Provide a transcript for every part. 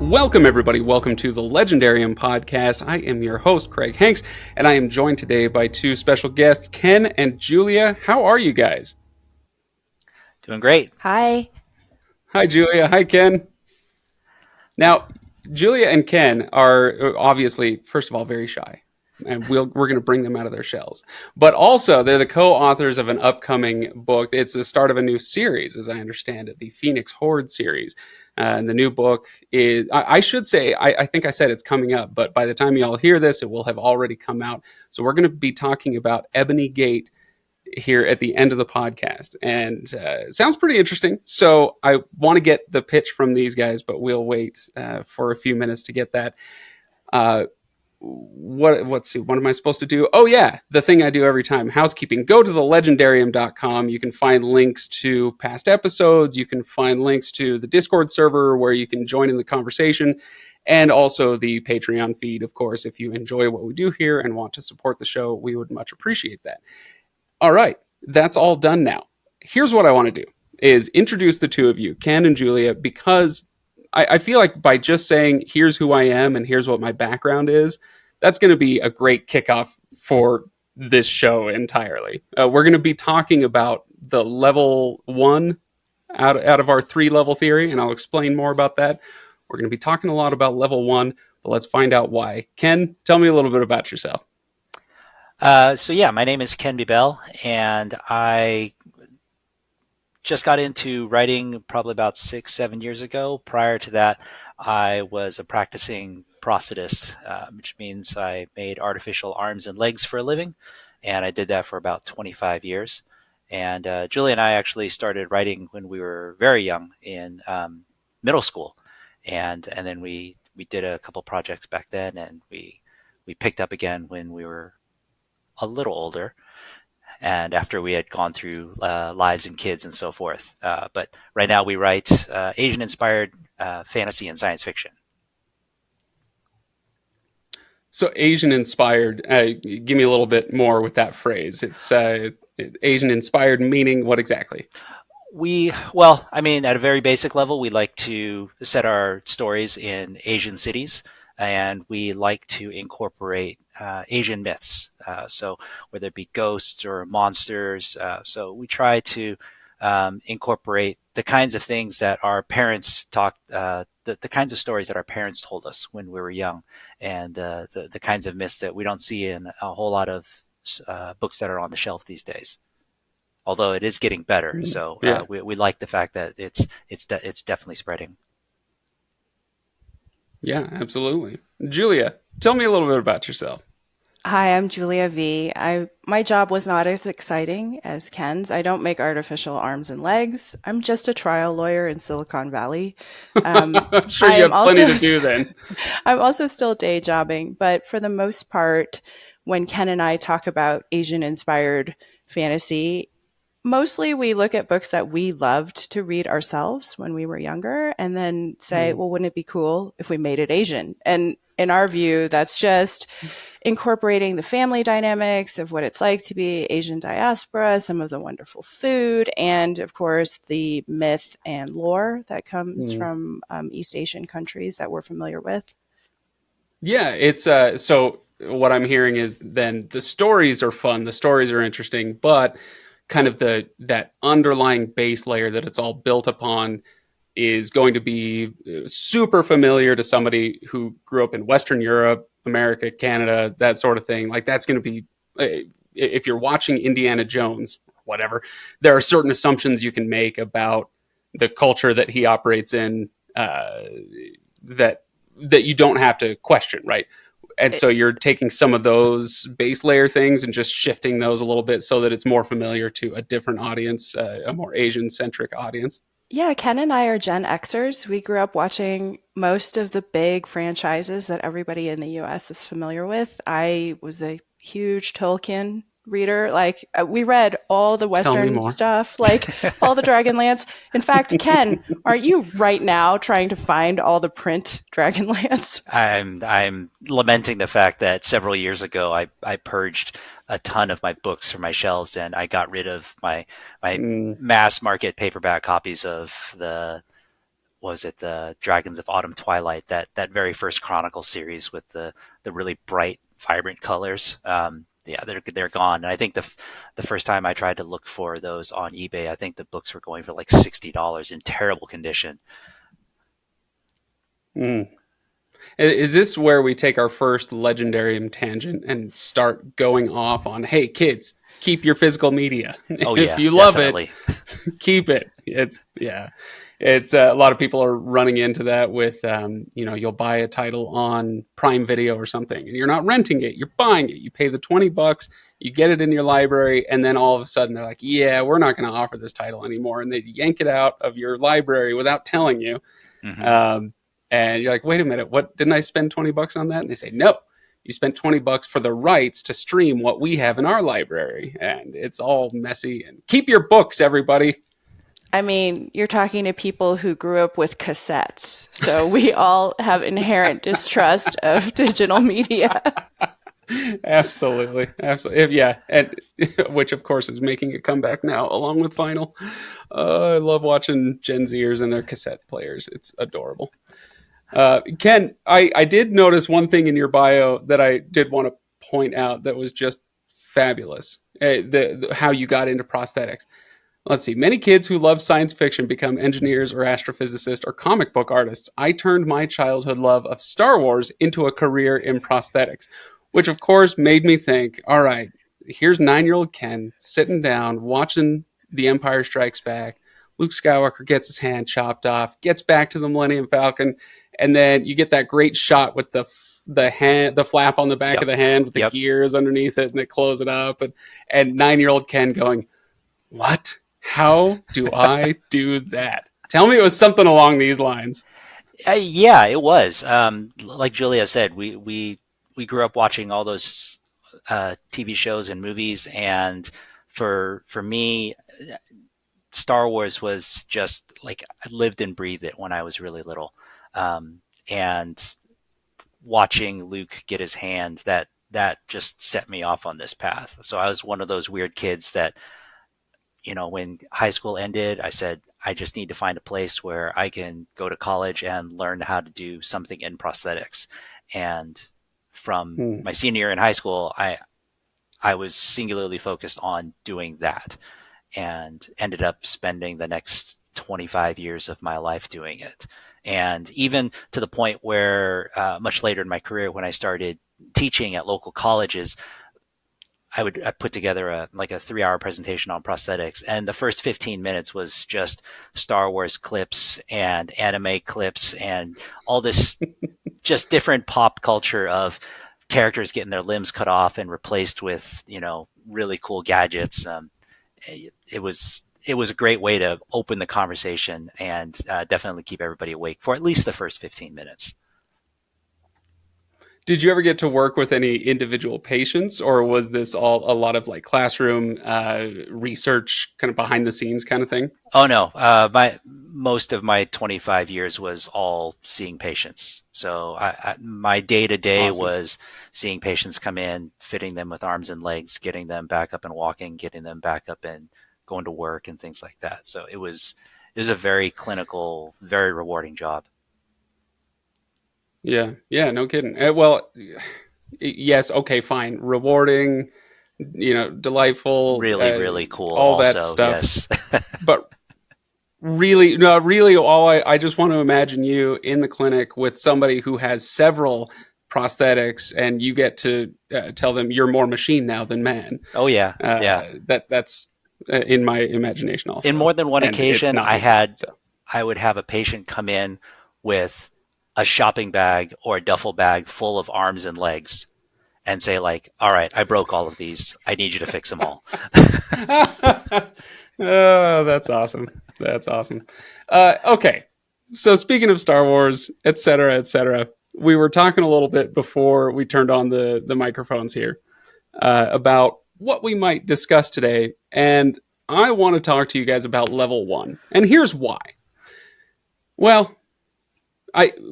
Welcome, everybody. Welcome to the Legendarium podcast. I am your host, Craig Hanks, and I am joined today by two special guests, Ken and Julia. How are you guys? Doing great. Hi. Hi, Julia. Hi, Ken. Now, Julia and Ken are obviously, first of all, very shy, and we're going to bring them out of their shells. But also, they're the co-authors of an upcoming book. It's the start of a new series, as I understand it, the Phoenix Hoard series. And the new book is, I should say, I think I said it's coming up, but by the time you all hear this, it will have already come out. So we're going to be talking about Ebony Gate here at the end of the podcast. And it sounds pretty interesting. So I want to get the pitch from these guys, but we'll wait for a few minutes to get that. Let's see, what am I supposed to do? Oh yeah, the thing I do every time, housekeeping. Go to the legendarium.com. You can find links to past episodes. You can find links to the Discord server where you can join in the conversation, and also the Patreon feed, of course. If you enjoy what we do here and want to support the show, we would much appreciate that. All right, that's all done now. Here's what I want to do is introduce the two of you, Ken and Julia, because I feel like by just saying, here's who I am and here's what my background is, that's going to be a great kickoff for this show entirely. We're going to be talking about the level one out of our 3-level theory, and I'll explain more about that. We're going to be talking a lot about level one, but let's find out why. Ken, tell me a little bit about yourself. My name is Ken Bebelle, and I just got into writing probably about 6-7 years ago. Prior to that, I was a practicing prosthetist, which means I made artificial arms and legs for a living, and I did that for about 25 years. And Julie and I actually started writing when we were very young in middle school, and then we did a couple projects back then, and we picked up again when we were a little older, and after we had gone through lives and kids and so forth. But right now we write Asian-inspired fantasy and science fiction. So Asian-inspired, give me a little bit more with that phrase. It's Asian-inspired meaning what exactly? At a very basic level, we like to set our stories in Asian cities, and we like to incorporate Asian myths. So whether it be ghosts or monsters, so we try to incorporate the kinds of things that our parents talked, the kinds of stories that our parents told us when we were young, and the kinds of myths that we don't see in a whole lot of books that are on the shelf these days. Although it is getting better, so Yeah. we like the fact that it's definitely spreading. Yeah, absolutely. Julia, tell me a little bit about yourself. Hi, I'm Julia V. My job was not as exciting as Ken's. I don't make artificial arms and legs. I'm just a trial lawyer in Silicon Valley. I'm sure you have plenty to do then. I'm also still day jobbing, but for the most part, when Ken and I talk about Asian-inspired fantasy, mostly we look at books that we loved to read ourselves when we were younger and then say, well, wouldn't it be cool if we made it Asian? And in our view, that's just incorporating the family dynamics of what it's like to be Asian diaspora, some of the wonderful food, and of course, the myth and lore that comes from East Asian countries that we're familiar with. Yeah, it's so what I'm hearing is then the stories are fun, the stories are interesting, but kind of that underlying base layer that it's all built upon is going to be super familiar to somebody who grew up in Western Europe, America, Canada, that sort of thing. Like that's going to be, if you're watching Indiana Jones, whatever, there are certain assumptions you can make about the culture that he operates in that you don't have to question, right? And so you're taking some of those base layer things and just shifting those a little bit so that it's more familiar to a different audience, a more Asian-centric audience. Yeah, Ken and I are Gen Xers. We grew up watching most of the big franchises that everybody in the US is familiar with. I was a huge Tolkien reader. Like we read all the Western stuff, like all the Dragonlance. In fact, Ken, aren't you right now trying to find all the print Dragonlance? I'm lamenting the fact that several years ago I purged a ton of my books from my shelves, and I got rid of my mass market paperback copies of was it the Dragons of Autumn Twilight, that very first Chronicle series with the really bright, vibrant colors. Yeah, they're gone. And I think the first time I tried to look for those on eBay, I think the books were going for like $60 in terrible condition. Mm. Is this where we take our first Legendarium tangent and start going off on, hey, kids, keep your physical media. Oh, if yeah, you love definitely. it, keep it. It's a lot of people are running into that with, you'll buy a title on Prime Video or something, and you're not renting it, you're buying it. You pay the $20, you get it in your library, and then all of a sudden they're like, yeah, we're not going to offer this title anymore. And they yank it out of your library without telling you. Mm-hmm. And you're like, wait a minute, what, didn't I spend $20 on that? And they say, no, you spent $20 for the rights to stream what we have in our library. And it's all messy. And keep your books, everybody. I mean, you're talking to people who grew up with cassettes. So we all have inherent distrust of digital media. Absolutely. Yeah. And which, of course, is making a comeback now, along with vinyl. I love watching Gen Zers and their cassette players. It's adorable. Ken, I did notice one thing in your bio that I did want to point out that was just fabulous. How you got into prosthetics. Let's see. Many kids who love science fiction become engineers or astrophysicists or comic book artists. I turned my childhood love of Star Wars into a career in prosthetics, which of course made me think, all right, here's 9-year-old Ken sitting down, watching The Empire Strikes Back. Luke Skywalker gets his hand chopped off, gets back to the Millennium Falcon, and then you get that great shot with the flap on the back of the hand with the gears underneath it, and they close it up, and 9-year-old Ken going, what? How do I do that? Tell me it was something along these lines. Yeah, it was. Like Julia said, we grew up watching all those TV shows and movies, and for me, Star Wars was just like I lived and breathed it when I was really little. And watching Luke get his hand, that just set me off on this path. So I was one of those weird kids that, when high school ended, I said, I just need to find a place where I can go to college and learn how to do something in prosthetics. And from my senior year in high school, I was singularly focused on doing that, and ended up spending the next 25 years of my life doing it. And even to the point where much later in my career, when I started teaching at local colleges, I put together a 3-hour presentation on prosthetics, and the first 15 minutes was just Star Wars clips and anime clips and all this just different pop culture of characters getting their limbs cut off and replaced with, really cool gadgets. It was a great way to open the conversation and definitely keep everybody awake for at least the first 15 minutes. Did you ever get to work with any individual patients, or was this all a lot of like classroom research, kind of behind the scenes kind of thing? Oh no, most of my 25 years was all seeing patients. So my day to day was seeing patients come in, fitting them with arms and legs, getting them back up and walking, getting them back up and going to work and things like that. So it was a very clinical, very rewarding job. Yeah, no kidding. Well, yes, okay, fine, rewarding, delightful, really cool, all also, that stuff. Yes. But really, I just want to imagine you in the clinic with somebody who has several prosthetics, and you get to tell them you're more machine now than man. Oh yeah, yeah. That's in my imagination also. In more than one occasion, I would have a patient come in with a shopping bag or a duffel bag full of arms and legs and say like, all right, I broke all of these. I need you to fix them all. Oh, that's awesome. That's awesome. Okay. So speaking of Star Wars, et cetera, we were talking a little bit before we turned on the microphones here about what we might discuss today. And I want to talk to you guys about level 1. And here's why. Well,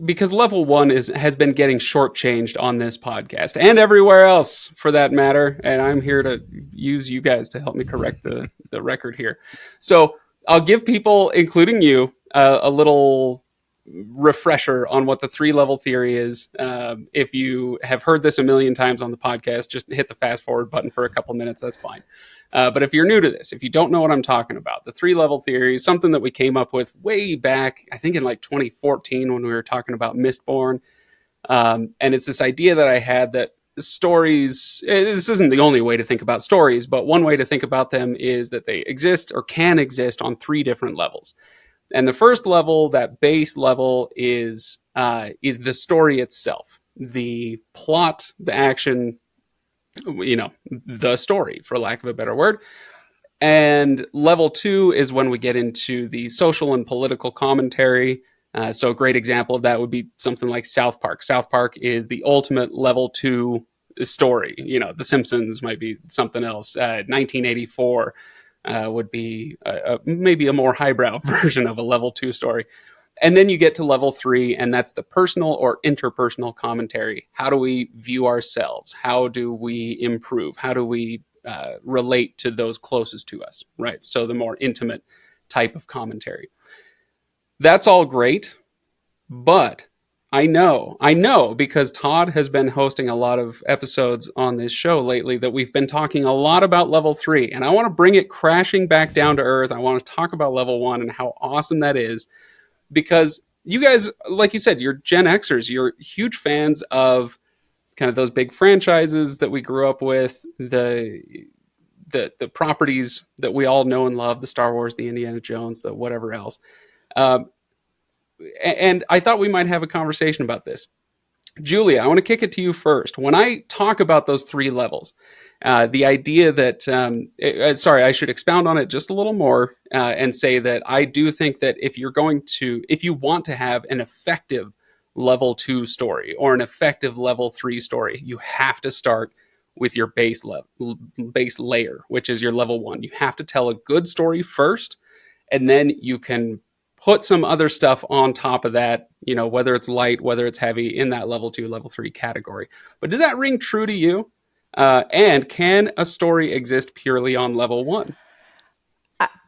because level 1 has been getting shortchanged on this podcast and everywhere else for that matter. And I'm here to use you guys to help me correct the record here. So I'll give people, including you, a little refresher on what the 3-level theory is. If you have heard this a million times on the podcast, just hit the fast forward button for a couple minutes. That's fine. But if you're new to this, if you don't know what I'm talking about, the 3-level theory is something that we came up with way back, I think in like 2014 when we were talking about Mistborn. And it's this idea that I had that stories, this isn't the only way to think about stories, but one way to think about them is that they exist or can exist on 3 different levels. And the first level, that base level, is the story itself, the plot, the action, the story, for lack of a better word. And level 2 is when we get into the social and political commentary. So a great example of that would be something like South Park. South Park is the ultimate level 2 story. The Simpsons might be something else. 1984 would be maybe a more highbrow version of a level 2 story. And then you get to level 3, and that's the personal or interpersonal commentary. How do we view ourselves? How do we improve? How do we relate to those closest to us, right? So the more intimate type of commentary. That's all great, but I know because Todd has been hosting a lot of episodes on this show lately that we've been talking a lot about level 3, and I want to bring it crashing back down to earth. I want to talk about level 1 and how awesome that is, because you guys, like you said, you're Gen Xers, you're huge fans of kind of those big franchises that we grew up with, the properties that we all know and love, the Star Wars, the Indiana Jones, the whatever else. And I thought we might have a conversation about this. Julia, I want to kick it to you first. When I talk about those 3 levels, the idea that, I should expound on it just a little more and say that I do think that if you want to have an effective level 2 story or an effective level 3 story, you have to start with your base layer, which is your level 1. You have to tell a good story first, and then you can put some other stuff on top of that, whether it's light, whether it's heavy, in that level 2, level 3 category. But does that ring true to you? And can a story exist purely on level 1?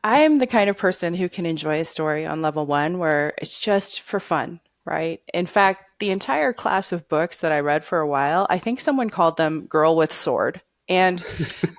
I am the kind of person who can enjoy a story on level 1 where it's just for fun, right? In fact, the entire class of books that I read for a while, I think someone called them Girl with Sword. And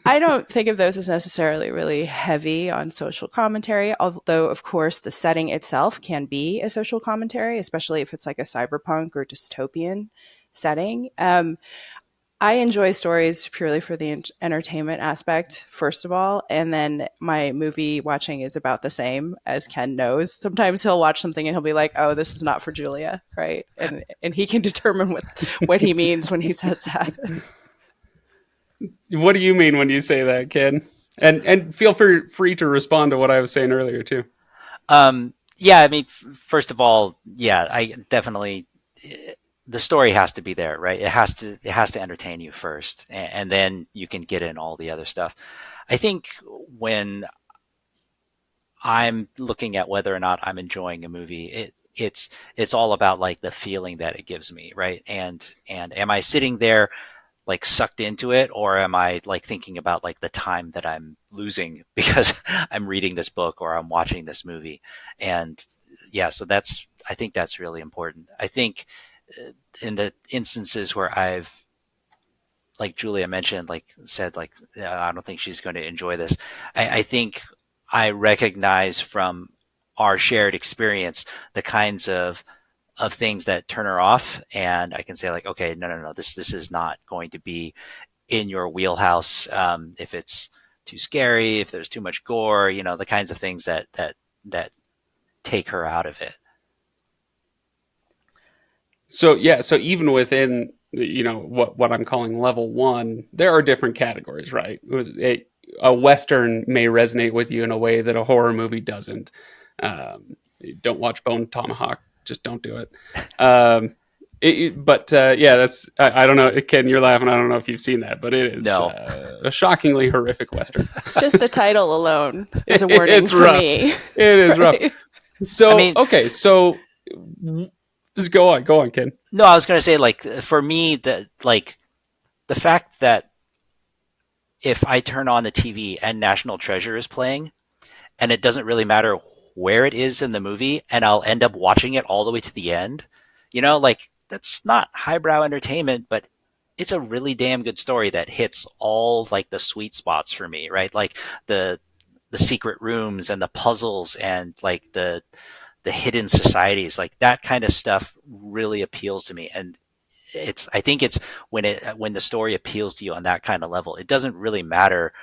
I don't think of those as necessarily really heavy on social commentary, although, of course, the setting itself can be a social commentary, especially if it's like a cyberpunk or dystopian setting. I enjoy stories purely for the entertainment aspect, first of all, and then my movie watching is about the same, as Ken knows. Sometimes he'll watch something and he'll be like, "Oh, this is not for Julia," right? And he can determine what he means when he says that. What do you mean when you say that, Ken? And feel free to respond to what I was saying earlier too. Yeah, I mean, first of all, yeah, I definitely, the story has to be there, right? It has to entertain you first, and then you can get in all the other stuff. I think when I'm looking at whether or not I'm enjoying a movie, it's all about like the feeling that it gives me, right? And am I sitting there like sucked into it, or am I like thinking about like the time that I'm losing because I'm reading this book or I'm watching this movie? And yeah, so I think that's really important. I think in the instances where I've, like Julia mentioned, like said, like, I don't think she's going to enjoy this. I think I recognize from our shared experience the kinds of things that turn her off, and I can say like, okay, no, this is not going to be in your wheelhouse. If it's too scary, if there's too much gore, the kinds of things that take her out of it. So even within what I'm calling level 1, there are different categories, right? A Western may resonate with you in a way that a horror movie doesn't. Don't watch Bone Tomahawk. Just don't do it. That's, I don't know, Ken, you're laughing. I don't know if you've seen that, but it is a shockingly horrific Western. Just the title alone is a warning for rough. me. It is rough. So, okay, so just go on, Ken. No, I was going to say, like, for me, the fact that if I turn on the TV and National Treasure is playing, and it doesn't really matter where it is in the movie, and I'll end up watching it all the way to the end. You know, like that's not highbrow entertainment, but it's a really damn good story that hits all like the sweet spots for me, right? Like the secret rooms and the puzzles and like the hidden societies, like that kind of stuff really appeals to me. And I think it's when the story appeals to you on that kind of level, it doesn't really matter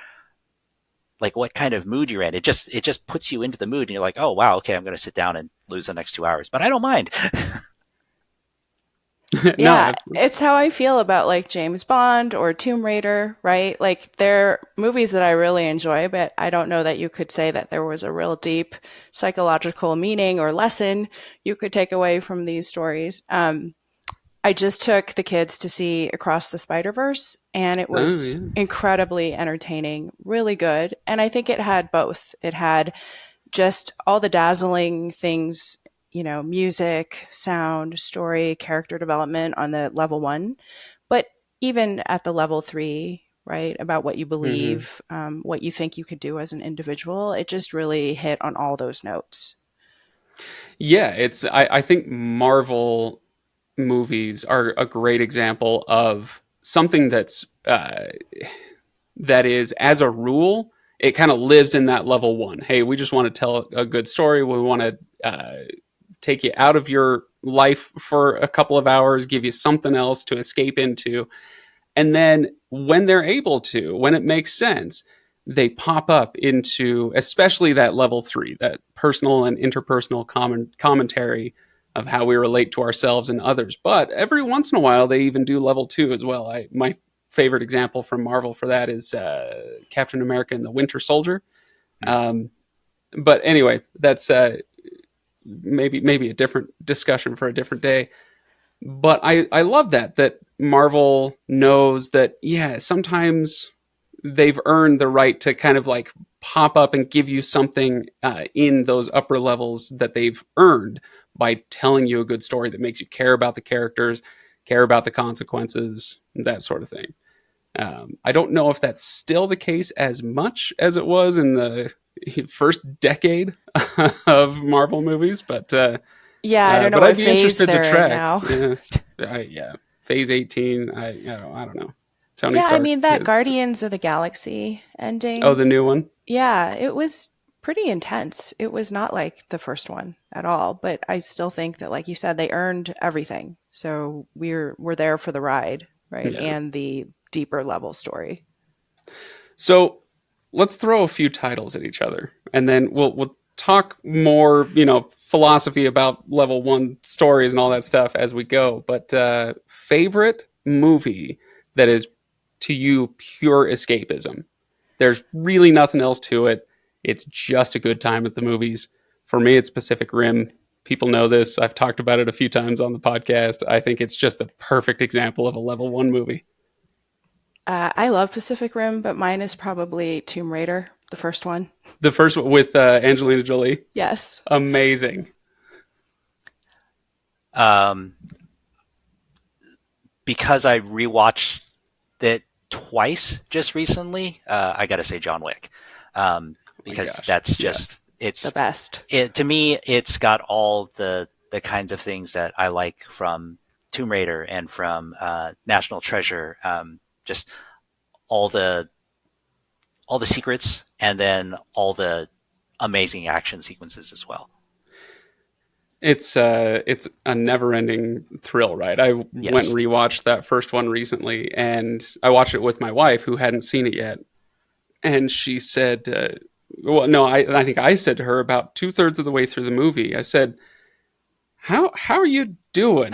like what kind of mood you're in. It just puts you into the mood and you're like, oh wow, okay, I'm going to sit down and lose the next 2 hours, but I don't mind. No, Yeah, absolutely. it's how I feel about like James Bond or Tomb Raider, right? Like they're movies that I really enjoy, but I don't know that you could say that there was a real deep psychological meaning or lesson you could take away from these stories. I just took the kids to see Across the Spider-Verse, and it Oh, was yeah. incredibly entertaining, really good. And I think it had both. It had just all the dazzling things, music, sound, story, character development on the level one, but even at the level three, right, about what you Hmm. believe, what you think you could do as an individual, it just really hit on all those notes. Yeah, I think Marvel movies are a great example of something that is, as a rule, it kind of lives in that level one. Hey, we just want to tell a good story. We want to take you out of your life for a couple of hours, give you something else to escape into. And then when they're able to, when it makes sense, they pop up into especially that level three, that personal and interpersonal commentary of how we relate to ourselves and others. But every once in a while, they even do level two as well. My favorite example from Marvel for that is Captain America and the Winter Soldier. Um, but anyway, that's maybe a different discussion for a different day. But I love that Marvel knows that, yeah, sometimes they've earned the right to kind of like pop up and give you something in those upper levels that they've earned by telling you a good story that makes you care about the characters, care about the consequences, that sort of thing. I don't know if that's still the case as much as it was in the first decade of Marvel movies, Yeah, I don't know but I'd what be phase interested to they're in track. now. Yeah, yeah. Phase 18. I don't know. Tony Yeah, I Stark mean, that is. Guardians of the Galaxy Oh, ending, the new one. yeah, it was pretty intense. It was not like the first one at all, but I still think that, like you said, they earned everything. So we're there for the ride, right? Yeah. And the deeper level story. So let's throw a few titles at each other, and then we'll talk more, philosophy about level one stories and all that stuff as we go. But favorite movie that is to you pure escapism. There's really nothing else to it. It's just a good time at the movies. For me, it's Pacific Rim. People know this. I've talked about it a few times on the podcast. I think it's just the perfect example of a level one movie. I love Pacific Rim, but mine is probably Tomb Raider, the first one. The first one with Angelina Jolie, Yes. amazing. Um, because I rewatched it twice just recently, I got to say John Wick, Oh my because gosh, that's yeah. just The best. it to me. It's got all the kinds of things that I like from Tomb Raider and from National Treasure. Just all the secrets, and then all the amazing action sequences as well. It's a never ending thrill, right? I went and Yes. rewatched that first one recently, and I watched it with my wife who hadn't seen it yet, and she said, "Well, no, I think I said to her about 2/3 of the way through the movie, I said, how are you doing?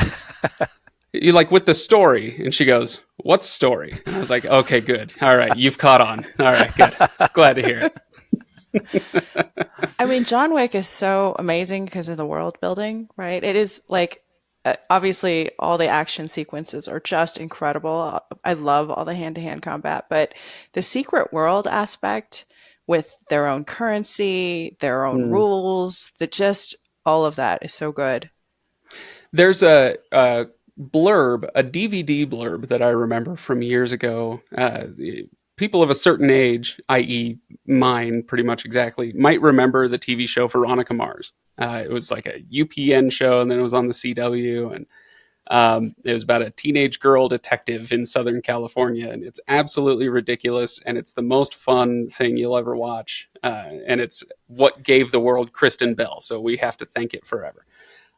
You like with the story?" And she goes, "What story?" And I was like, "Okay, good. All right, you've caught on. All right, good. Glad to hear it." I mean, John Wick is so amazing because of the world building, right? It is like, obviously, all the action sequences are just incredible. I love all the hand to hand combat, but the secret world aspect with their own currency, their own Mm. rules, that just all of that is so good. There's a blurb, a DVD blurb that I remember from years ago. people of a certain age, i.e., mine, pretty much exactly, might remember the TV show Veronica Mars. It was like a UPN show, and then it was on the CW, and it was about a teenage girl detective in Southern California, and it's absolutely ridiculous, and it's the most fun thing you'll ever watch, and it's what gave the world Kristen Bell, so we have to thank it forever.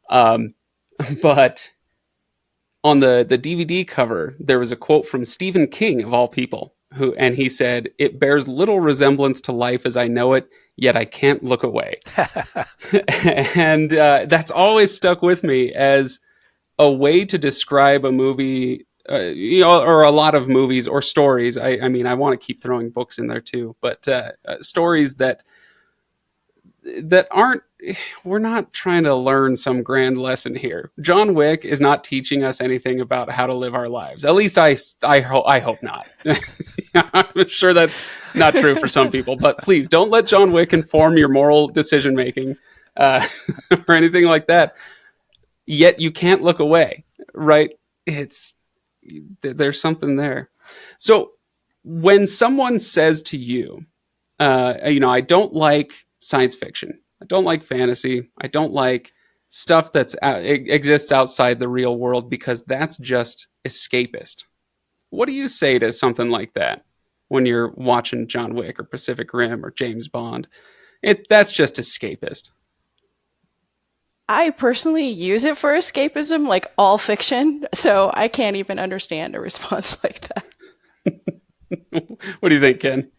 But on the DVD cover, there was a quote from Stephen King, of all people, and he said, "It bears little resemblance to life as I know it, yet I can't look away." And that's always stuck with me as a way to describe a movie, or a lot of movies or stories. I mean, I want to keep throwing books in there too, but stories that aren't, we're not trying to learn some grand lesson here. John Wick is not teaching us anything about how to live our lives. At least I hope not. I'm sure that's not true for some people, but please don't let John Wick inform your moral decision making or anything like that. Yet you can't look away, right? There's something there. So when someone says to you, I don't like science fiction, I don't like fantasy, I don't like stuff exists outside the real world because that's just escapist. What do you say to something like that when you're watching John Wick or Pacific Rim or James Bond? That's just escapist. I personally use it for escapism, like all fiction, so I can't even understand a response like that. What do you think, Ken?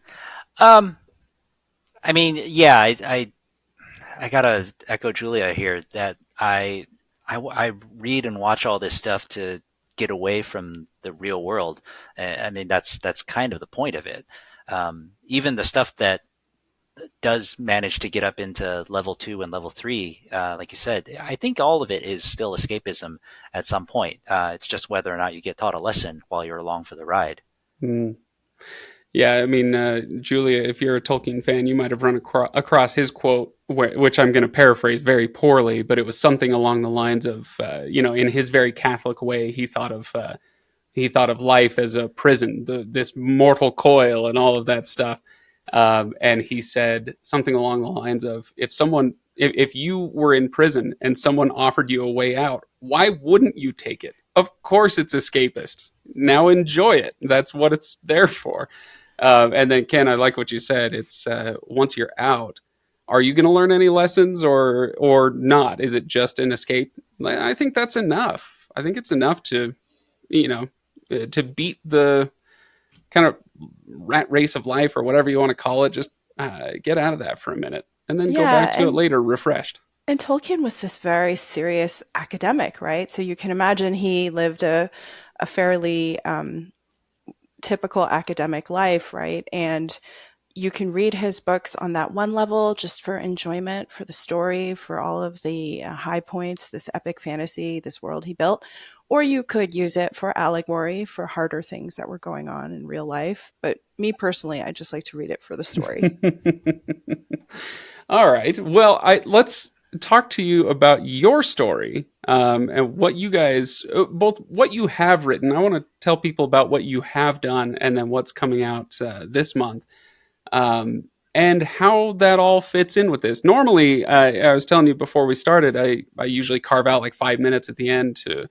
I mean, yeah, I gotta echo Julia here that I read and watch all this stuff to get away from the real world. I mean, that's kind of the point of it. Even the stuff that does manage to get up into level 2 and level 3, like you said, I think all of it is still escapism at some point. It's just whether or not you get taught a lesson while you're along for the ride. Mm. Yeah, I mean, Julia, if you're a Tolkien fan, you might have run across his quote, which I'm going to paraphrase very poorly, but it was something along the lines of, in his very Catholic way, he thought of life as a prison, this mortal coil, and all of that stuff. And he said something along the lines of, if you were in prison and someone offered you a way out, why wouldn't you take it? Of course it's escapist. Now enjoy it. That's what it's there for. And then, Ken, I like what you said. It's once you're out, are you going to learn any lessons or not? Is it just an escape? I think that's enough. I think it's enough to beat the kind of rat race of life or whatever you want to call it. Just get out of that for a minute and then go back to it later refreshed. And Tolkien was this very serious academic, right? So you can imagine he lived a fairly typical academic life, right? And you can read his books on that one level just for enjoyment, for the story, for all of the high points, this epic fantasy, this world he built. Or you could use it for allegory, for harder things that were going on in real life. But me personally, I just like to read it for the story. All right. Well, let's talk to you about your story and what you guys, both what you have written. I want to tell people about what you have done and then what's coming out this month. And how that all fits in with this. Normally, I was telling you before we started, I usually carve out like 5 minutes at the end to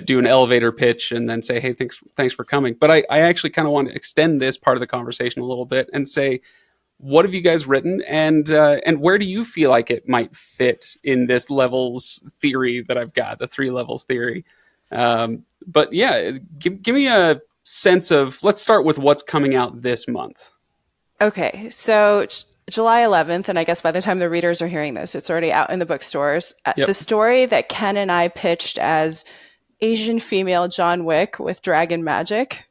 do an elevator pitch and then say, hey, thanks for coming. But I actually kind of want to extend this part of the conversation a little bit and say, what have you guys written, and where do you feel like it might fit in this levels theory that I've got, the 3 levels theory? But yeah, give me a sense of, let's start with what's coming out this month. Okay, so July 11th, and I guess by the time the readers are hearing this, it's already out in the bookstores. Yep. The story that Ken and I pitched as Asian female John Wick with dragon magic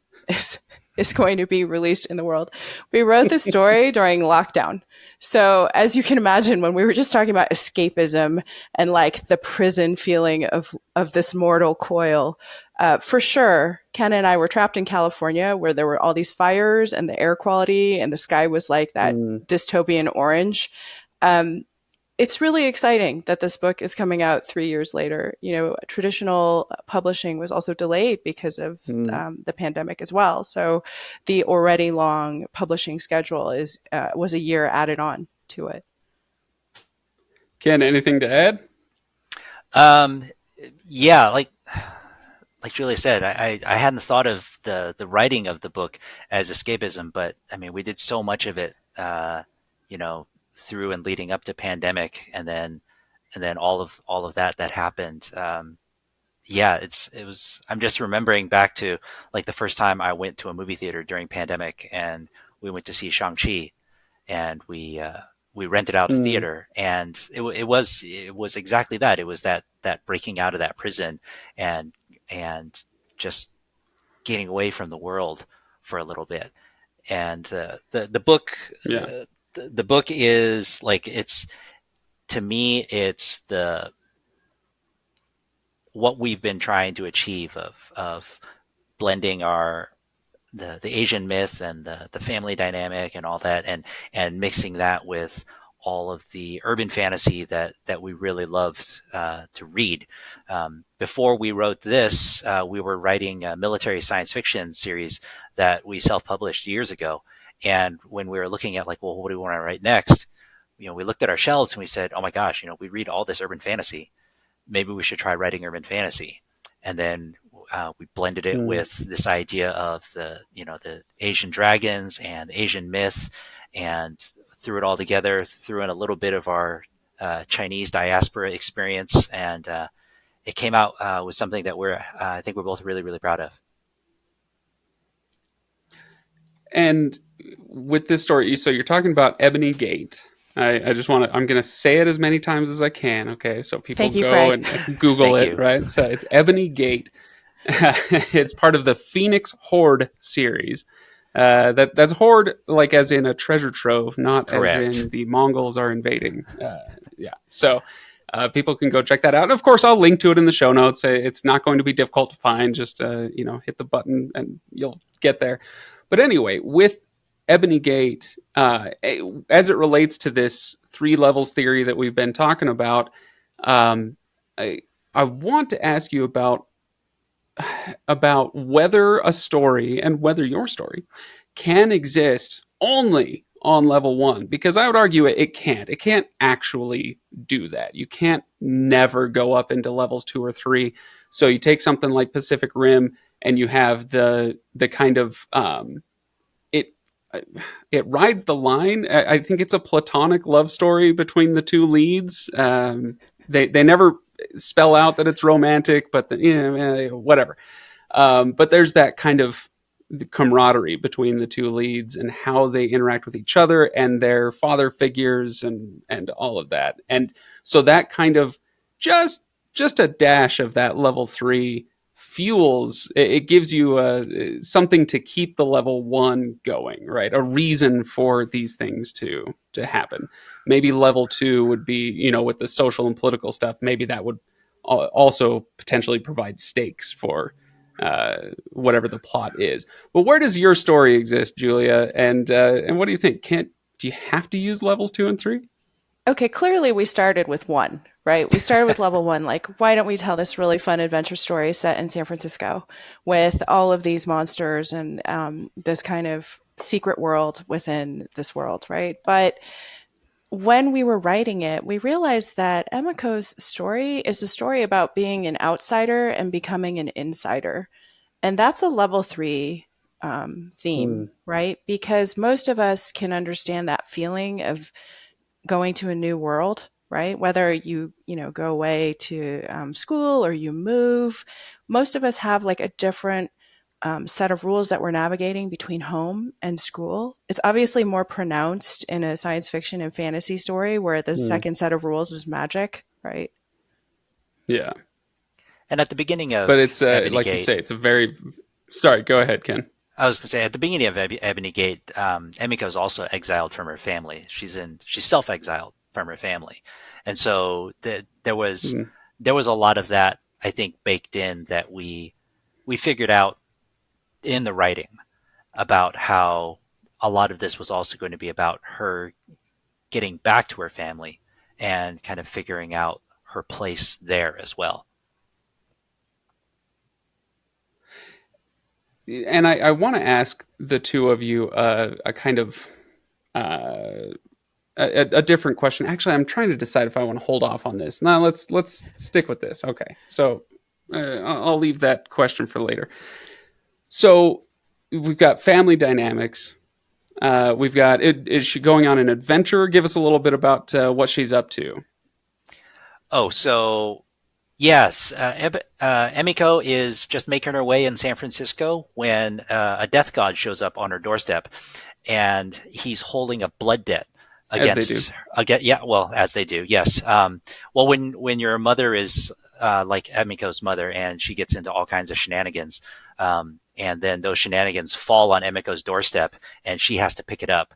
is going to be released in the world. We wrote this story during lockdown. So as you can imagine, when we were just talking about escapism and like the prison feeling of this mortal coil, for sure, Ken and I were trapped in California where there were all these fires and the air quality and the sky was like that dystopian orange. it's really exciting that this book is coming out 3 years later. Traditional publishing was also delayed because of Mm. the pandemic as well. So the already long publishing schedule was a year added on to it. Ken, anything to add? Um, yeah, like Julia said, I hadn't thought of the writing of the book as escapism, but I mean, we did so much of it, you know, through and leading up to pandemic, and then all of that happened. Yeah, it was. I'm just remembering back to like the first time I went to a movie theater during pandemic, and we went to see Shang-Chi, and we rented out a Mm. theater, and it was exactly that. It was that breaking out of that prison, and and just getting away from the world for a little bit. And the book, Yeah. the book is like it's to me it's the what we've been trying to achieve of blending our the Asian myth and the family dynamic and all that, and mixing that with all of the urban fantasy that we really loved to read. Before we wrote this, we were writing a military science fiction series that we self-published years ago. And when we were looking at like, well, what do we want to write next? We looked at our shelves and we said, oh my gosh, we read all this urban fantasy. Maybe we should try writing urban fantasy. And then we blended it Mm. with this idea of the Asian dragons and Asian myth, and threw it all together. Threw in a little bit of our Chinese diaspora experience, and it came out with something that I think we're both really really proud of. And with this story, so you're talking about Ebony Gate. I just want to, I'm going to say it as many times as I can. Okay. So people Thank you, go Craig. and Google Thank it, you. right? So it's Ebony Gate. It's part of the Phoenix Hoard series. That's Hoard, like as in a treasure trove, not as Correct. in the Mongols are invading. Yeah. So people can go check that out. And of course, I'll link to it in the show notes. It's not going to be difficult to find. Just hit the button and you'll get there. But anyway, with Ebony Gate, as it relates to this three levels theory that we've been talking about, um, I want to ask you about whether a story and whether your story can exist only on level one, because I would argue it can't. It can't actually do that. You can't never go up into levels 2 or 3. So you take something like Pacific Rim, and you have the kind of it it rides the line. I think it's a platonic love story between the two leads. They never spell out that it's romantic, but whatever. But there's that kind of camaraderie between the two leads and how they interact with each other and their father figures and all of that. And so that kind of just a dash of that level 3 fuels it gives you something to keep the level 1 going, right? A reason for these things to happen. Maybe level 2 would be, with the social and political stuff, maybe that would also potentially provide stakes for whatever the plot is. But where does your story exist, Julia? And what do you think? Do you have to use levels 2 and 3? Okay, clearly we started with one, right? We started with level one. Like, why don't we tell this really fun adventure story set in San Francisco with all of these monsters and this kind of secret world within this world, right? But when we were writing it, we realized that Emiko's story is a story about being an outsider and becoming an insider. And that's a level 3 theme, Mm. right? Because most of us can understand that feeling of going to a new world, right? Whether you go away to school or you move, most of us have like a different set of rules that we're navigating between home and school. It's obviously more pronounced in a science fiction and fantasy story where the Mm. second set of rules is magic, right? Yeah. And at the beginning But of it's Ebony like you Gate, say, it's a very. Sorry, go ahead, Ken. I was going to say at the beginning of Ebony Gate, Emiko is also exiled from her family. She's self-exiled from her family, and so Mm. there was a lot of that, I think, baked in that we figured out in the writing about how a lot of this was also going to be about her getting back to her family and kind of figuring out her place there as well. And I want to ask the two of you a kind of uh, a different question. Actually, I'm trying to decide if I want to hold off on this. No, let's stick with this. Okay, so I'll leave that question for later. So we've got family dynamics. We've got is she going on an adventure? Give us a little bit about what she's up to. Oh, so yes, Emiko is just making her way in San Francisco when a death god shows up on her doorstep, and he's holding a blood debt As they do. against yeah, well, as they do, yes. Well, when your mother is like Emiko's mother, and she gets into all kinds of shenanigans, and then those shenanigans fall on Emiko's doorstep, and she has to pick it up.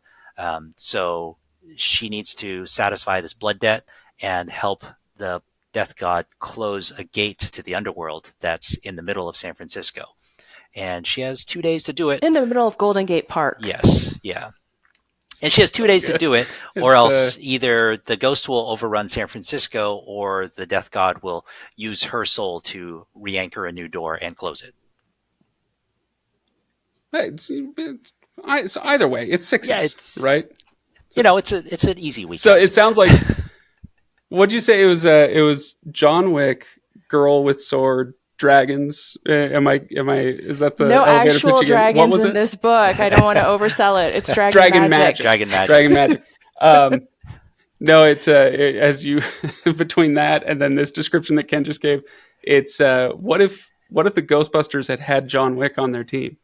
So she needs to satisfy this blood debt and help the death god close a gate to the underworld that's in the middle of San Francisco. And she has 2 days to do it. In the middle of Golden Gate Park. Yes, yeah. And she has 2 days to do it, or else either the ghost will overrun San Francisco or the death god will use her soul to re-anchor a new door and close it. So either way, it's sixes, Yeah, right? It's an easy weekend. So it sounds like what'd you say? It was John Wick, girl with sword, dragons. Am I? Is that the no elevator actual pitch again? What dragons was in it? this book? I don't want to oversell it. It's Dragon magic. Dragon magic. Dragon magic. No, it's as you between that and then this description that Ken just gave, it's what if the Ghostbusters had John Wick on their team?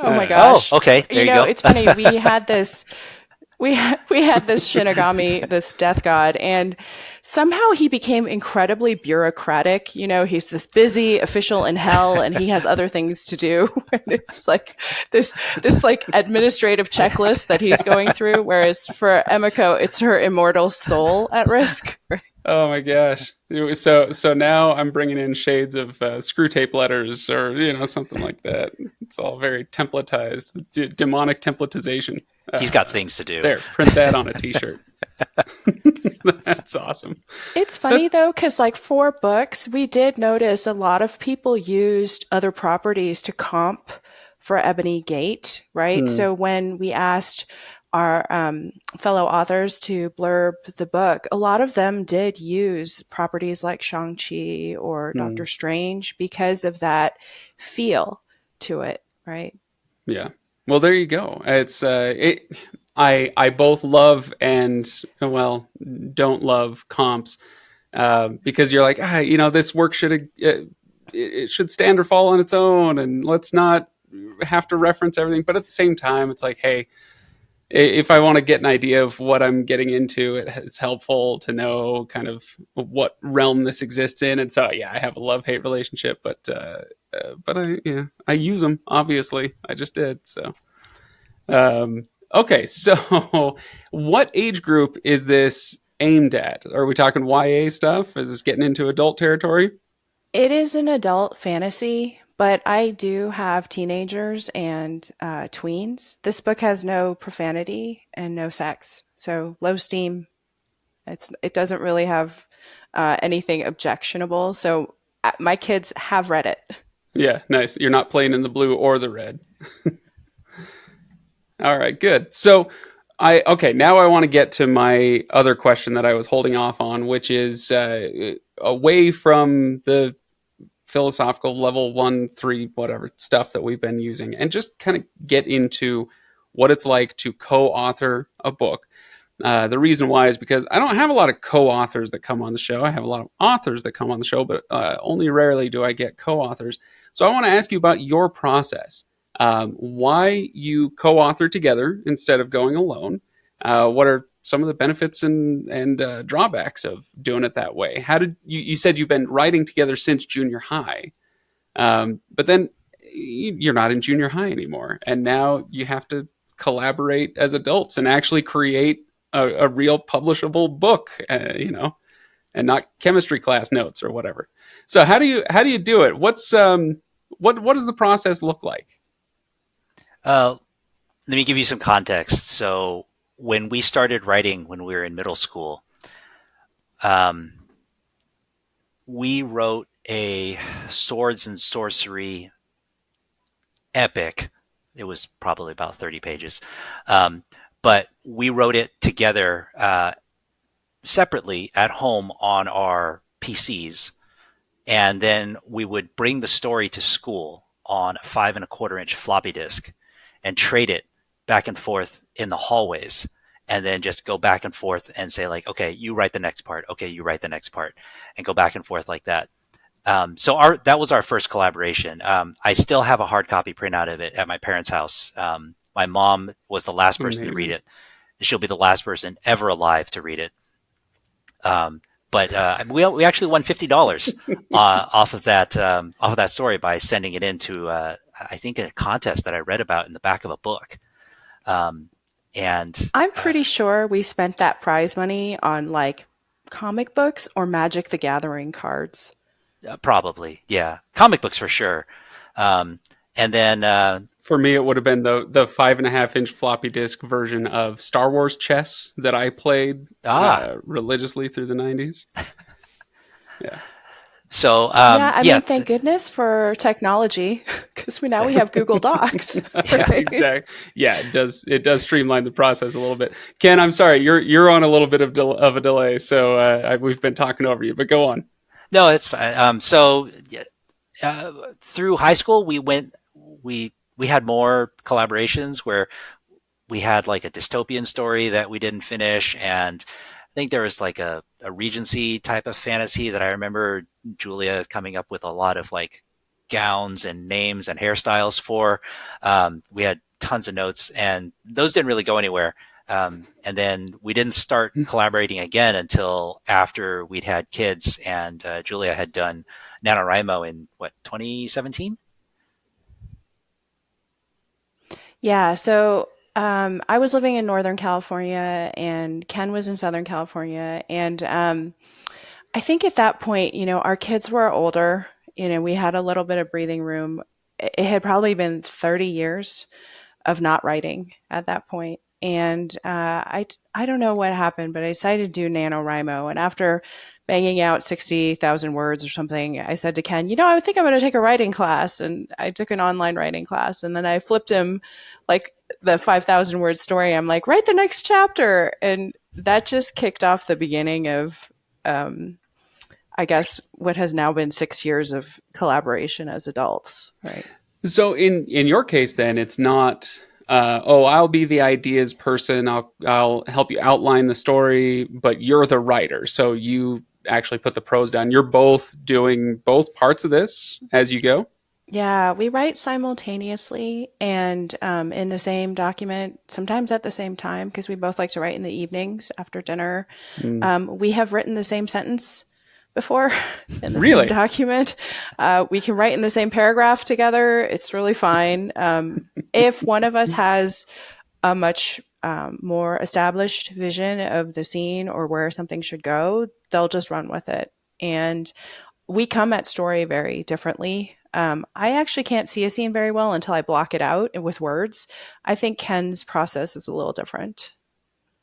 Oh my gosh. Oh, okay. There you go. It's funny. We had this. We had this Shinigami, this death god, and somehow he became incredibly bureaucratic. He's this busy official in hell, and he has other things to do. And it's like this like administrative checklist that he's going through. Whereas for Emiko, it's her immortal soul at risk. Oh my gosh! So now I'm bringing in shades of screw tape letters or something like that. It's all very templatized, demonic templatization. He's got things to do. There, print that on a T-shirt. That's awesome. It's funny though, because like for books, we did notice a lot of people used other properties to comp for Ebony Gate, right? So when we asked our fellow authors to blurb the book, a lot of them did use properties like Shang-Chi or Doctor Strange because of that feel to it, right? Yeah. Well, there you go. It's I both love and don't love comps because you're like this work should it should stand or fall on its own, and let's not have to reference everything. But at the same time, it's like, hey, if I want to get an idea of what I'm getting into, it's helpful to know kind of what realm this exists in. And so, yeah, I have a love-hate relationship, but I use them. Obviously, I just did. So, okay. So, what age group is this aimed at? Are we talking YA stuff? Is this getting into adult territory? It is an adult fantasy, but I do have teenagers and tweens. This book has no profanity and no sex, so low steam. It doesn't really have anything objectionable. So my kids have read it. Yeah, nice. You're not playing in the blue or the red. All right, good. So now I want to get to my other question that I was holding off on, which is away from the philosophical level 1, 3, whatever stuff that we've been using, and just kind of get into what it's like to co-author a book. The reason why is because I don't have a lot of co-authors that come on the show. I have a lot of authors that come on the show, but only rarely do I get co-authors. So I want to ask you about your process. Why you co-author together instead of going alone? What are some of the benefits and drawbacks of doing it that way? How did you said you've been writing together since junior high, but then you're not in junior high anymore, and now you have to collaborate as adults and actually create a real publishable book, and not chemistry class notes or whatever. So how do you do it? What's what does the process look like? Let me give you some context. So when we started writing when we were in middle school, um, we wrote a swords and sorcery epic. It was probably about 30 pages. Um, but we wrote it together separately at home on our PCs. And then we would bring the story to school on a 5.25 inch floppy disk and trade it back and forth in the hallways. And then just go back and forth and say, like, okay, you write the next part. Okay, you write the next part, and go back and forth like that. So that was our first collaboration. I still have a hard copy printout of it at my parents' house. My mom was the last person to read Amazing. it. She'll be the last person ever alive to read it. But we actually won $50 off of that story by sending it into I think a contest that I read about in the back of a book. Um, and I'm pretty sure we spent that prize money on like comic books or Magic the Gathering cards. Probably, yeah, comic books for sure. Um, and then For me, it would have been the 5.5 inch floppy disk version of Star Wars chess that I played ah, religiously through the 90s. Yeah. so Yeah, I yeah, mean, thank goodness for technology because we have Google Docs. yeah. Right? Exactly. Yeah, it does streamline the process a little bit. Ken, I'm sorry, you're on a little bit of a delay, so we've been talking over you, but go on. No, it's fine. So yeah, through high school, we had more collaborations where we had like a dystopian story that we didn't finish, and I think there was like a Regency type of fantasy that I remember Julia coming up with a lot of like gowns and names and hairstyles for. We had tons of notes, and those didn't really go anywhere. And then we didn't start collaborating again until after we'd had kids, and Julia had done NaNoWriMo in what, 2017? Yeah, so I was living in Northern California and Ken was in Southern California. And I think at that point, our kids were older. We had a little bit of breathing room. It had probably been 30 years of not writing at that point. And I don't know what happened, but I decided to do NaNoWriMo. And after banging out 60,000 words or something, I said to Ken, I think I'm going to take a writing class. And I took an online writing class. And then I flipped him like the 5,000 word story. I'm like, write the next chapter. And that just kicked off the beginning of, I guess, what has now been 6 years of collaboration as adults, right? So in your case, then it's not. Oh, I'll be the ideas person. I'll help you outline the story, but you're the writer. So you actually put the prose down. You're both doing both parts of this as you go. Yeah, we write simultaneously and in the same document, sometimes at the same time, because we both like to write in the evenings after dinner. Mm. We have written the same sentence before in the same Really? document. We can write in the same paragraph together. It's really fine. If one of us has a much more established vision of the scene or where something should go, they'll just run with it. And we come at story very differently. I actually can't see a scene very well until I block it out with words. I think Ken's process is a little different.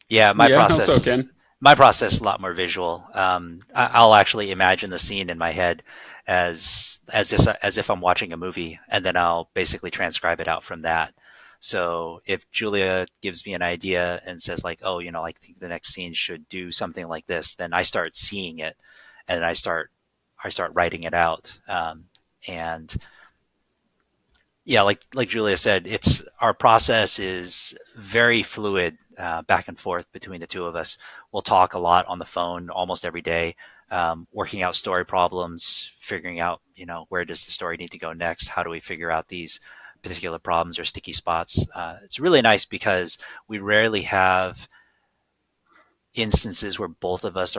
Yeah, Yeah. How so, Ken? my process is a lot more visual. I'll actually imagine the scene in my head as if I'm watching a movie, and then I'll basically transcribe it out from that. So if Julia gives me an idea and says like, oh, I think the next scene should do something like this, then I start seeing it, and I start writing it out. And yeah, like Julia said, it's our process is very fluid, back and forth between the two of us. We'll talk a lot on the phone almost every day, working out story problems, figuring out where does the story need to go next? How do we figure out these particular problems or sticky spots? It's really nice because we rarely have instances where both of us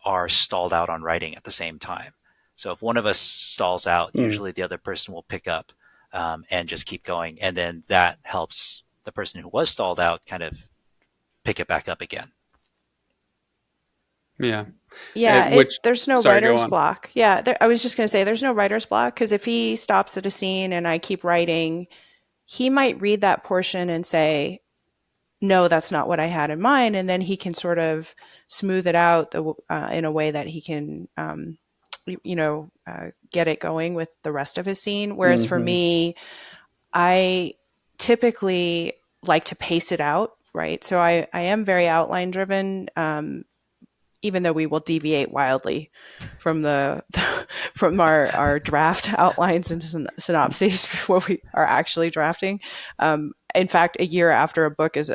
are stalled out on writing at the same time. So if one of us stalls out, Mm. usually the other person will pick up, and just keep going. And then that helps the person who was stalled out kind of pick it back up again. Yeah. Yeah, Which, there's no sorry, go writer's on. block. Yeah, I was just going to say there's no writer's block because if he stops at a scene and I keep writing, he might read that portion and say, no, that's not what I had in mind. And then he can sort of smooth it out in a way that he can, get it going with the rest of his scene. Whereas for Mm-hmm. me, I typically like to pace it out, right? So I am very outline driven, even though we will deviate wildly from from our draft outlines and synopses before we are actually drafting. In fact, a year after a book is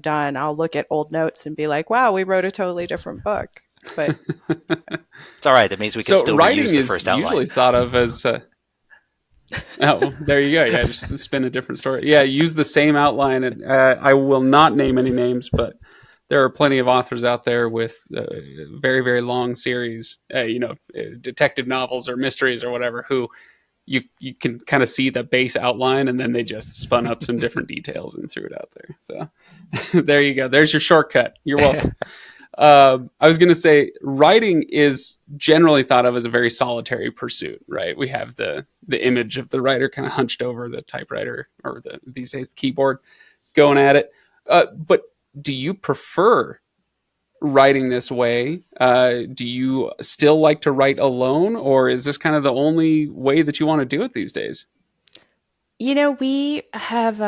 done, I'll look at old notes and be like, "Wow, we wrote a totally different book." But It's all right. That means we can So still writing reuse the is first outline. usually thought of as oh, there you go. Yeah, just spin a different story. Yeah, use the same outline. And I will not name any names, but there are plenty of authors out there with very, very long series, detective novels or mysteries or whatever, who you can kind of see the base outline, and then they just spun up some different details and threw it out there. So there you go. There's your shortcut. You're welcome. I was going to say, writing is generally thought of as a very solitary pursuit, right? We have the image of the writer kind of hunched over the typewriter, or these days the keyboard, going at it. But do you prefer writing this way? Do you still like to write alone, or is this kind of the only way that you want to do it these days? We have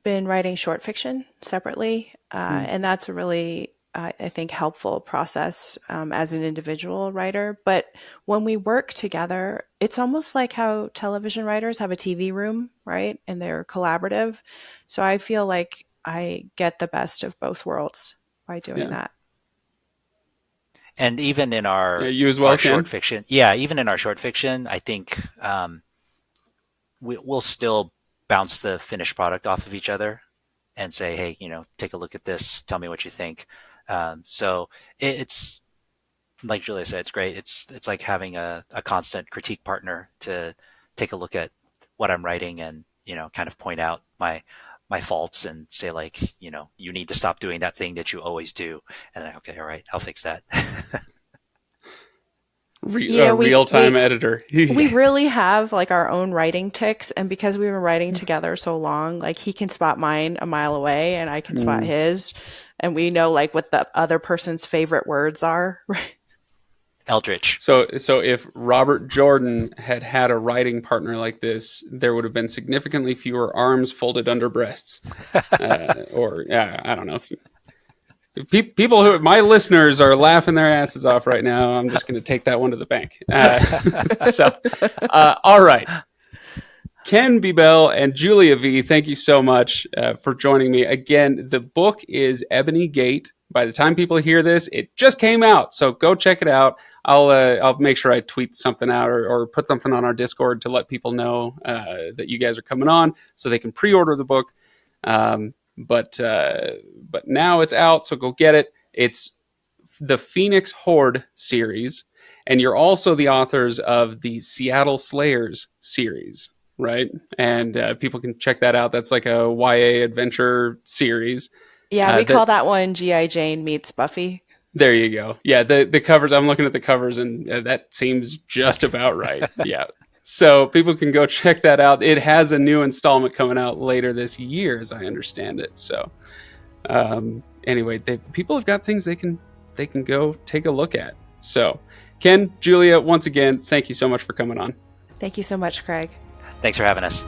been writing short fiction separately, and that's a really, I think, helpful process as an individual writer. But when we work together, it's almost like how television writers have a TV room, right? And they're collaborative. So I feel like I get the best of both worlds by doing that. And even in our you as well, our Ken? short fiction, even in our short fiction, I think we'll still bounce the finished product off of each other and say, hey, take a look at this. Tell me what you think. So it's like Julia said, it's great. It's like having a constant critique partner to take a look at what I'm writing and, kind of point out my faults and say, like, you need to stop doing that thing that you always do. And then, okay, all right, I'll fix that. Real-time editor. We really have like our own writing ticks, and because we've been writing together so long, like he can spot mine a mile away and I can spot his, and we know like what the other person's favorite words are. Eldritch. So if Robert Jordan had a writing partner like this, there would have been significantly fewer arms folded under breasts, or I don't know. People who my listeners are laughing their asses off right now. I'm just going to take that one to the bank. All right. Ken Bebelle and Julia V, thank you so much for joining me. Again, the book is Ebony Gate. By the time people hear this, it just came out. So go check it out. I'll make sure I tweet something out or put something on our Discord to let people know that you guys are coming on so they can pre-order the book. But now it's out, so go get it. It's the Phoenix Hoard series, and you're also the authors of the Seattle Slayers series, right? And people can check that out. That's like a YA adventure series. Yeah, we call that one G.I. Jane meets Buffy. There you go. Yeah, the covers, I'm looking at the covers, and that seems just about right. Yeah. So people can go check that out. It has a new installment coming out later this year, as I understand it. So anyway, people have got things they can go take a look at. So Ken, Julia, once again, thank you so much for coming on. Thank you so much, Craig. Thanks for having us.